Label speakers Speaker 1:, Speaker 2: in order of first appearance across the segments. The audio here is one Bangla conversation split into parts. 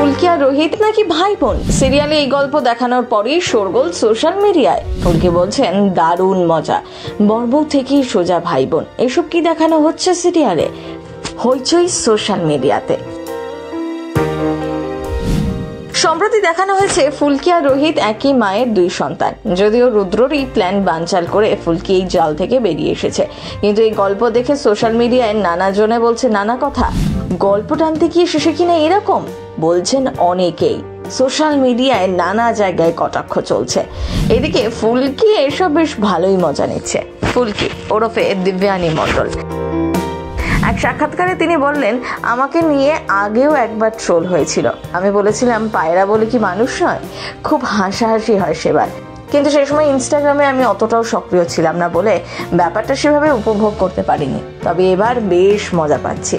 Speaker 1: ফুলকি আর রোহিত নাকি ভাই বোন। সিরিয়ালে এই গল্প দেখানোর পরেই শোরগোল সোশ্যাল মিডিয়ায়। ফুলকি বলছেন দারুণ মজা, বরবউ থেকেই সোজা ভাই বোন। এসব কি দেখানো হচ্ছে সিরিয়ালে? হইচই সোশ্যাল মিডিয়াতে। সম্প্রতি দেখানো হয়েছে ফুলকি আর রোহিত একই মায়ের দুই সন্তান। যদিও রুদ্রর এই প্ল্যান বানচাল করে ফুলকি এই জাল থেকে বেরিয়ে এসেছে, কিন্তু এই গল্প দেখে সোশ্যাল মিডিয়ায় নানা জনে বলছে নানা কথা। গল্প টানতে গিয়ে শেষে কিনা এরকম বলছেন অনেকেই। সোশ্যাল মিডিয়ায় নানা জায়গায় কটাক্ষ চলছে। এদিকে ফুলকি এসব বেশ ভালোই মজা নিচ্ছে। ফুলকি ওরফে দিব্যানী মণ্ডল এক সাক্ষাৎকারে তিনি বললেন, আমাকে নিয়ে আগেও একবার ট্রোল হয়েছিল। আমি বলেছিলাম পায়রা বলে কি মানুষ নয়। খুব হাসাহাসি হয় সেবার, কিন্তু সেই সময় ইনস্টাগ্রামে আমি অতটাও সক্রিয় ছিলাম না বলে ব্যাপারটা সেভাবে উপভোগ করতে পারিনি। তবে এবার বেশ মজা পাচ্ছি।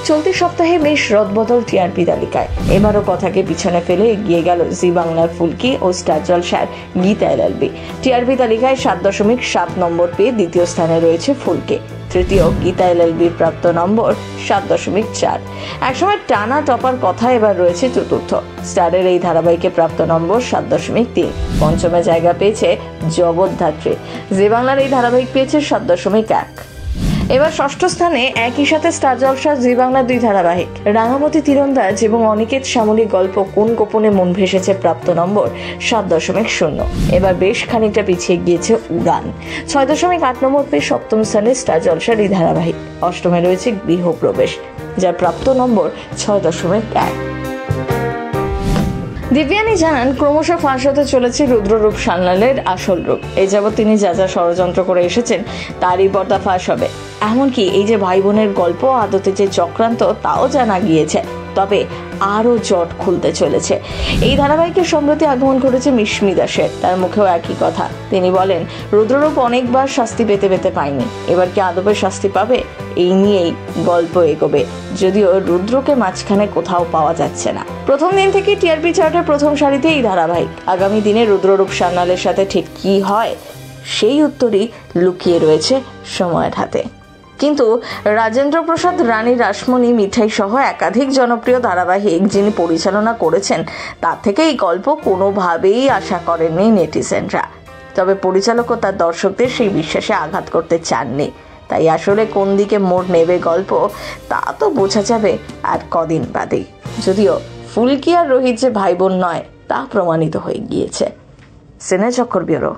Speaker 1: চলতি সপ্তাহে বেশ রদবদল টিআরপি তালিকায়। এবারও কথাকে পিছনে ফেলে এগিয়ে গেল জি বাংলার ফুলকি ও স্টার জলসার গীতা এলএলবি। টিআরপি তালিকায় 7.7 নম্বর পেয়ে দ্বিতীয় স্থানে রয়েছে ফুলকি। তৃতীয় গীতা এলএলবির প্রাপ্ত নম্বর 7.4। একসময় টানা টপার কথা এবার রয়েছে চতুর্থ। স্টারের এই ধারাবাহিকে প্রাপ্ত নম্বর 7.3। পঞ্চমে জায়গা পেয়েছে জগদ্ধাত্রী। জি বাংলার এই ধারাবাহিক পেয়েছে 7.1। এবার ষষ্ঠ স্থানে একই সাথে স্টার জলসা জি বাংলার দুই ধারাবাহিক রাঙামতি তীরন্দাজ এবং অনিকেত সামলিক গল্প কোন গোপনে মন ভেসেছে প্রাপ্ত নম্বর 7.0। এবার বেশ খানিকটা পিছিয়ে গিয়েছে উড়ান। 6.8 নম্বর পেয়ে সপ্তম স্থানে স্টার জলসার এই ধারাবাহিক। অষ্টমে রয়েছে গৃহপ্রবেশ, যার প্রাপ্ত নম্বর 6.1। দিব্যানী জানান, ক্রমশ ফাঁস হতে চলেছে রুদ্ররূপ সান্যালের আসল রূপ। এই যাবৎ তিনি যা যা ষড়যন্ত্র করে এসেছেন তারই পর্দা ফাঁস হবে। এমনকি এই যে ভাই বোনের গল্প আদতে যে চক্রান্ত তাও জানা গিয়েছে। তবে আরও জট খুলতে চলেছে। এই ধারাবাহিকের সম্প্রতি আগমন ঘটেছে মিশমি দাসের। তার মুখেও একই কথা। তিনি বলেন, রুদ্ররূপ অনেকবার শাস্তি পেতে পেতে পায়নি, এবার কি আদপে শাস্তি পাবে? এই নিয়েই গল্প এগোবে, যদিও রুদ্রকে মাঝখানে কোথাও পাওয়া যাচ্ছে না। প্রথম দিন থেকে টিআরপি চার্টের প্রথম সারিতে এই ধারাবাহিক। আগামী দিনে রুদ্ররূপ সান্যালের সাথে ঠিক কি হয় সেই উত্তরই লুকিয়ে রয়েছে সময়ের হাতে। কিন্তু রাজেন্দ্র প্রসাদ, রানী রাসমণি, মিঠাই সহ একাধিক জনপ্রিয় ধারাবাহিক যিনি পরিচালনা করেছেন, তার থেকে এই গল্প কোনোভাবেই আশা করেননি নেটিজেনরা। তবে পরিচালক ও তার দর্শকদের সেই বিশ্বাসে আঘাত করতে চাননি। তাই আসলে কোন দিকে মোড় নেবে গল্প তা তো বোঝা যাবে আর কদিন বাদেই। যদিও ফুলকি আর রোহিত যে ভাই বোন নয় তা প্রমাণিত হয়ে গিয়েছে। সিনে চক্কর ব্যুরো।